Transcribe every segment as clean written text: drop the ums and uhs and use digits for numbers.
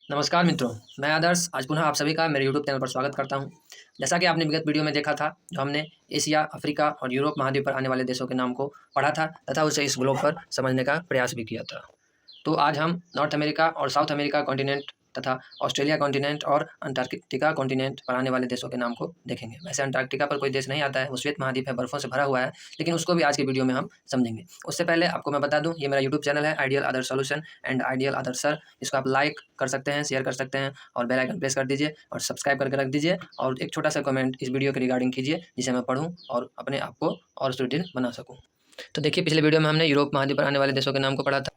नमस्कार मित्रों, मैं आदर्श आज पुनः आप सभी का मेरे यूट्यूब चैनल पर स्वागत करता हूं। जैसा कि आपने विगत वीडियो में देखा था, जो हमने एशिया, अफ्रीका और यूरोप महाद्वीप पर आने वाले देशों के नाम को पढ़ा था तथा उसे इस ग्लोब पर समझने का प्रयास भी किया था। तो आज हम नॉर्थ अमेरिका और साउथ अमेरिका कॉन्टिनेंट तथा ऑस्ट्रेलिया कॉन्टिनेंट और अंटार्कटिका कॉन्टिनेंट पर आने वाले देशों के नाम को देखेंगे। वैसे अंटार्कटिका पर कोई देश नहीं आता है, वो श्वेत महाद्वीप है, बर्फ़ों से भरा हुआ है, लेकिन उसको भी आज की वीडियो में हम समझेंगे। उससे पहले आपको मैं बता दूं, ये मेरा यूट्यूब चैनल है ideal other solution and ideal other sir. इसको आप लाइक कर सकते हैं, शेयर कर सकते हैं और बेल आइकन प्रेस कर दीजिए और सब्सक्राइब करके रख दीजिए और एक छोटा सा कमेंट इस वीडियो के रिगार्डिंग कीजिए, जिसे मैं पढूं और अपने आप को और सुदृढ़ बना सकूँ। तो देखिए, पिछले वीडियो में हमने यूरोप महाद्वीप पर आने वाले देशों के नाम को पढ़ा था,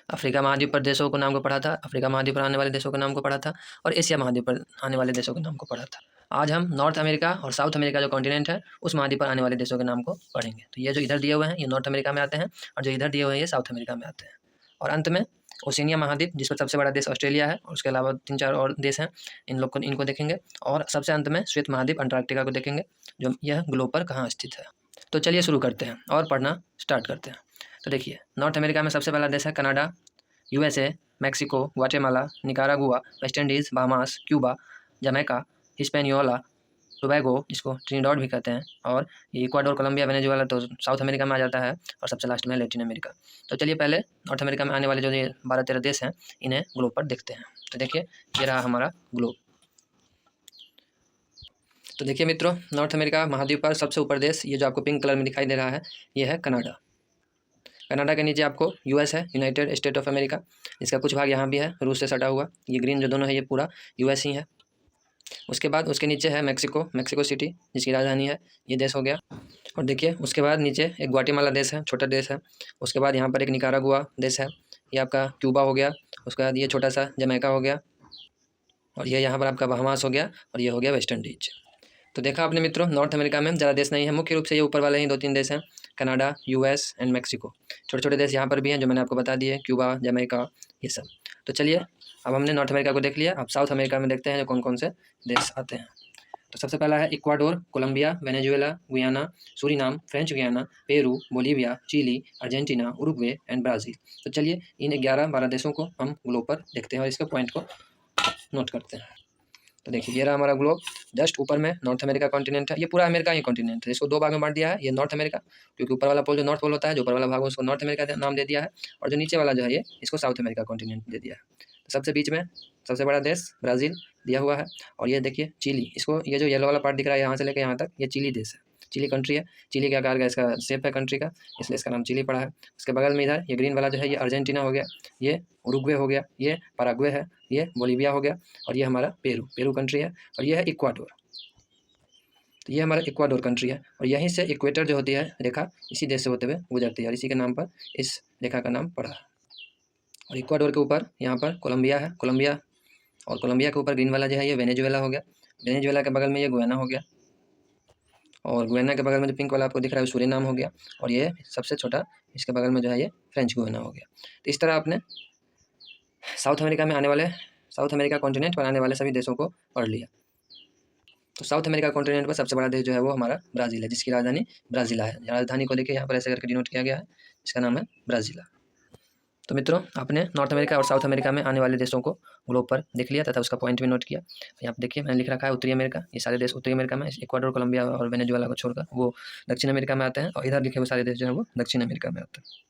अफ्रीका महाद्वीप पर देशों को नाम को पढ़ा था, अफ्रीका महाद्वीप पर आने वाले देशों के नाम को पढ़ा था और एशिया महाद्वीप पर आने वाले देशों के नाम को पढ़ा था। आज हम नॉर्थ अमेरिका और साउथ अमेरिका जो कॉन्टिनेंट है, उस महाद्वीप पर आने वाले देशों के नाम को पढ़ेंगे। तो ये जो इधर दिए हुए हैं, ये नॉर्थ अमेरिका में आते हैं और जो इधर दिए हुए हैं, ये साउथ अमेरिका में आते हैं। और अंत में ओशिनिया महाद्वीप, जिस पर सबसे बड़ा देश ऑस्ट्रेलिया है और उसके अलावा 3-4 और देश हैं, इनको देखेंगे। और सबसे अंत में श्वेत महाद्वीप अंटार्कटिका को देखेंगे, जो यह ग्लोब पर कहाँ स्थित है। तो चलिए शुरू करते हैं और पढ़ना स्टार्ट करते हैं। तो देखिए, नॉर्थ अमेरिका में सबसे पहला देश है Canada, USA, Mexico, Guatemala, Nicaragua, West Indies, Bahamas, Cuba, Jamaica, Hispaniola, Tobago, जिसको ट्रिनिडाड भी कहते हैं, और ये इक्वाडोर, कोलंबिया, वेनेजुएला तो साउथ अमेरिका में आ जाता है, और सबसे लास्ट में लैटिन अमेरिका। तो चलिए पहले नॉर्थ अमेरिका में आने वाले जो ये 12-13 देश हैं, इन्हें ग्लोब पर देखते हैं। तो देखिए, ये रहा हमारा ग्लोब। तो देखिए मित्रों, नॉर्थ अमेरिका महाद्वीप पर सबसे ऊपर देश, ये जो आपको पिंक कलर में दिखाई दे रहा है, ये है कनाडा। कनाडा के नीचे आपको यूएस है, यूनाइटेड स्टेट ऑफ अमेरिका। इसका कुछ भाग यहाँ भी है, रूस से सटा हुआ। ये ग्रीन जो दोनों है, ये पूरा यूएस ही है। उसके बाद उसके नीचे है मैक्सिको, मैक्सिको सिटी, जिसकी राजधानी है, ये देश हो गया। और देखिए, उसके बाद नीचे एक ग्वाटेमाला देश है, छोटा देश है। उसके बाद यहाँ पर एक निकारागुआ देश है, ये आपका क्यूबा हो गया। उसके बाद ये छोटा सा जमैका हो गया, और ये यहाँ पर आपका बहामास हो गया, और ये हो गया वेस्ट इंडीज। तो देखा आपने मित्रों, नॉर्थ अमेरिका में ज़्यादा देश नहीं है, मुख्य रूप से ये ऊपर वाले ही 2-3 देश हैं, कनाडा, यूएस एंड मैक्सिको। छोटे छोटे देश यहाँ पर भी हैं, जो मैंने आपको बता दिए, क्यूबा, जमैका, ये सब। तो चलिए, अब हमने नॉर्थ अमेरिका को देख लिया, अब साउथ अमेरिका में देखते हैं जो कौन कौन से देश आते हैं। तो सबसे पहला है Ecuador, Colombia, Venezuela, Guyana, Suriname, French Guiana, Peru, Bolivia, Chile, Argentina, Uruguay and Brazil. तो चलिए, इन 11-12 देशों को हम ग्लोब पर देखते हैं और इसके पॉइंट को नोट करते हैं। तो देखिए, ये रहा हमारा ग्लोब। जस्ट ऊपर में नॉर्थ अमेरिका कॉन्टिनेंट है, ये पूरा अमेरिका ही कॉन्टिनेंट है। इसको 2 भाग में बांट दिया है, ये नॉर्थ अमेरिका, क्योंकि ऊपर वाला पोल जो नॉर्थ पोल होता है, जो ऊपर वाला भाग है उसको नॉर्थ अमेरिका नाम दे दिया है, और जो नीचे वाला जो है, ये इसको साउथ अमेरिका कॉन्टिनेंट दे दिया है। तो सबसे बीच में सबसे बड़ा देश ब्राज़ील दिया हुआ है, और ये देखिए चिली, इसको ये जो येलो वाला पार्ट दिख रहा है यहाँ से लेकर यहाँ तक, ये चिली देश है, चिली कंट्री है। चिली के आकार का इसका शेप है कंट्री का, इसलिए इसका नाम चिली पड़ा है। उसके बगल में इधर ये ग्रीन वाला जो है, ये अर्जेंटीना हो गया, ये उरुग्वे हो गया, ये पैराग्वे है, ये बोलीविया हो गया, और ये हमारा पेरू कंट्री है, और ये है इक्वाडोर। तो ये हमारा इक्वाडोर कंट्री है, और यहीं से इक्वेटर जो होती है रेखा, इसी देश से होते हुए गुजरती है, और इसी के नाम पर इस रेखा का नाम पड़ा है। और इक्वाडोर के ऊपर यहाँ पर कोलंबिया है, कोलंबिया, और कोलंबिया के ऊपर ग्रीन वाला जो है, ये वेनेजुएला हो गया। वेनेजुएला के बगल में ये गुयाना हो गया, और गुयाना के बगल में जो पिंक वाला आपको दिख रहा है, सूरीनाम हो गया, और ये सबसे छोटा इसके बगल में जो है, ये फ्रेंच गुयाना हो गया। तो इस तरह आपने साउथ अमेरिका कॉन्टिनेंट पर आने वाले सभी देशों को पढ़ लिया। तो साउथ अमेरिका कॉन्टिनेंट पर सबसे बड़ा देश जो है, वो हमारा ब्राज़ील है, जिसकी राजधानी ब्राज़िला है। राजधानी को देखिए यहाँ पर ऐसे करके डिनोट किया गया है, इसका नाम है ब्राज़िला। तो मित्रों, आपने नॉर्थ अमेरिका और साउथ अमेरिका में आने वाले देशों को ग्लोब पर देख लिया तथा उसका पॉइंट भी नोट किया। यहाँ पर देखिए, मैंने लिख रखा है उत्तरी अमेरिका, ये सारे देश उत्तरी अमेरिका में, इक्वाडोर, कोलंबिया और वेनेजुएला को छोड़कर वो दक्षिण अमेरिका में आते हैं, और इधर लिखे हुए सारे देश जो है, वो दक्षिण अमेरिका में आते हैं।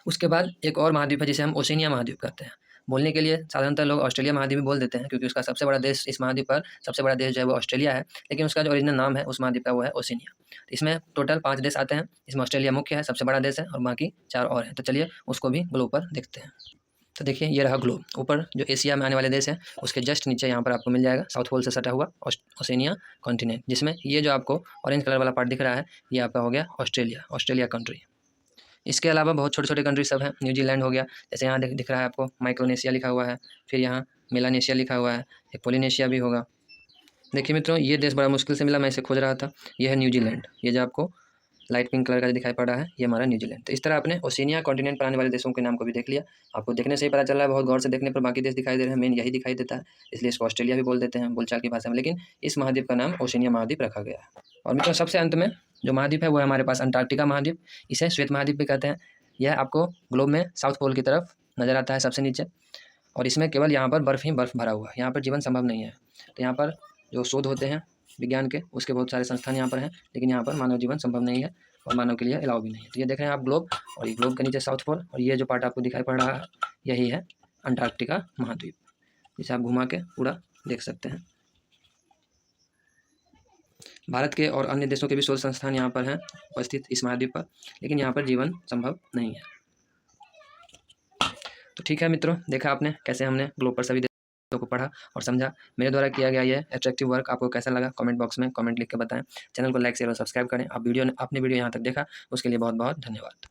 उसके बाद एक और महाद्वीप है, जिसे हम ओशिनिया महाद्वीप कहते हैं। बोलने के लिए साधारणतः लोग ऑस्ट्रेलिया महाद्वीप भी बोल देते हैं, क्योंकि उसका सबसे बड़ा देश, इस महाद्वीप पर सबसे बड़ा देश जो है, वो ऑस्ट्रेलिया है, लेकिन उसका जो ओरिजिनल नाम है उस महाद्वीप का, वो है ओशिनिया। इसमें टोटल 5 देश आते हैं, इसमें ऑस्ट्रेलिया मुख्य है, सबसे बड़ा देश है, और बाकी 4 और हैं। तो चलिए उसको भी ग्लोब पर देखते हैं। तो देखिए, ये रहा ग्लोब। ऊपर जो एशिया में आने वाले देश हैं, उसके जस्ट नीचे यहाँ पर आपको मिल जाएगा साउथ पोल से सटा हुआ ओशिनिया कॉन्टिनेंट, जिसमें ये जो आपको ऑरेंज कलर वाला पार्ट दिख रहा है, ये आपका हो गया ऑस्ट्रेलिया कंट्री। इसके अलावा बहुत छोटे छोटे कंट्री सब हैं। न्यूजीलैंड हो गया, जैसे यहाँ दिख रहा है आपको माइक्रोनेशिया लिखा हुआ है, फिर यहाँ मेलानेशिया लिखा हुआ है, एक पोलिनेशिया भी होगा। देखिए मित्रों, ये देश बड़ा मुश्किल से मिला, मैं इसे खोज रहा था। ये है न्यूजीलैंड, ये जो आपको लाइट पिंक कलर का जो दिखाई पड़ रहा है, ये हमारा न्यूजीलैंड। तो इस तरह आपने ओशिनिया कॉन्टिनेंट पर आने वाले देशों के नाम को भी देख लिया। आपको देखने से ही पता चल रहा है, बहुत गौर से देखने पर बाकी देश दिखाई दे रहे हैं, मेन यही दिखाई देता है, इसलिए इसको ऑस्ट्रेलिया भी बोल देते हैं बोलचाल की भाषा में, लेकिन इस महाद्वीप का नाम ओशिनिया महाद्वीप रखा गया है। और मित्रों, सबसे अंत में जो महाद्वीप है, वो है हमारे पास अंटार्कटिका महाद्वीप, इसे श्वेत महाद्वीप भी कहते हैं। यह आपको ग्लोब में साउथ पोल की तरफ नज़र आता है सबसे नीचे। और इसमें केवल यहाँ पर बर्फ़ ही बर्फ़ भरा हुआ है, यहाँ पर जीवन संभव नहीं है। तो यहाँ पर जो शोध होते हैं विज्ञान के, उसके बहुत सारे संस्थान यहाँ पर हैं, लेकिन यहाँ पर मानव जीवन संभव नहीं है और मानव के लिए अलाउ भी नहीं है। तो ये देख रहे हैं आप ग्लोब, और ये ग्लोब के नीचे साउथ पोल, और ये जो पार्ट आपको दिखाई पड़ रहा है यही है अंटार्कटिका महाद्वीप, जिसे आप घुमा के पूरा देख सकते हैं। भारत के और अन्य देशों के भी शोध संस्थान यहाँ पर हैं उपस्थित इस महाद्वीप पर, लेकिन यहाँ पर जीवन संभव नहीं है। तो ठीक है मित्रों, देखा आपने कैसे हमने ग्लोब पर सभी देशों को पढ़ा और समझा। मेरे द्वारा किया गया ये एट्रैक्टिव वर्क आपको कैसा लगा कमेंट बॉक्स में कमेंट लिख के बताएं। चैनल को लाइक शेयर और सब्सक्राइब करें। आप वीडियो आपने वीडियो यहाँ तक देखा उसके लिए बहुत बहुत धन्यवाद।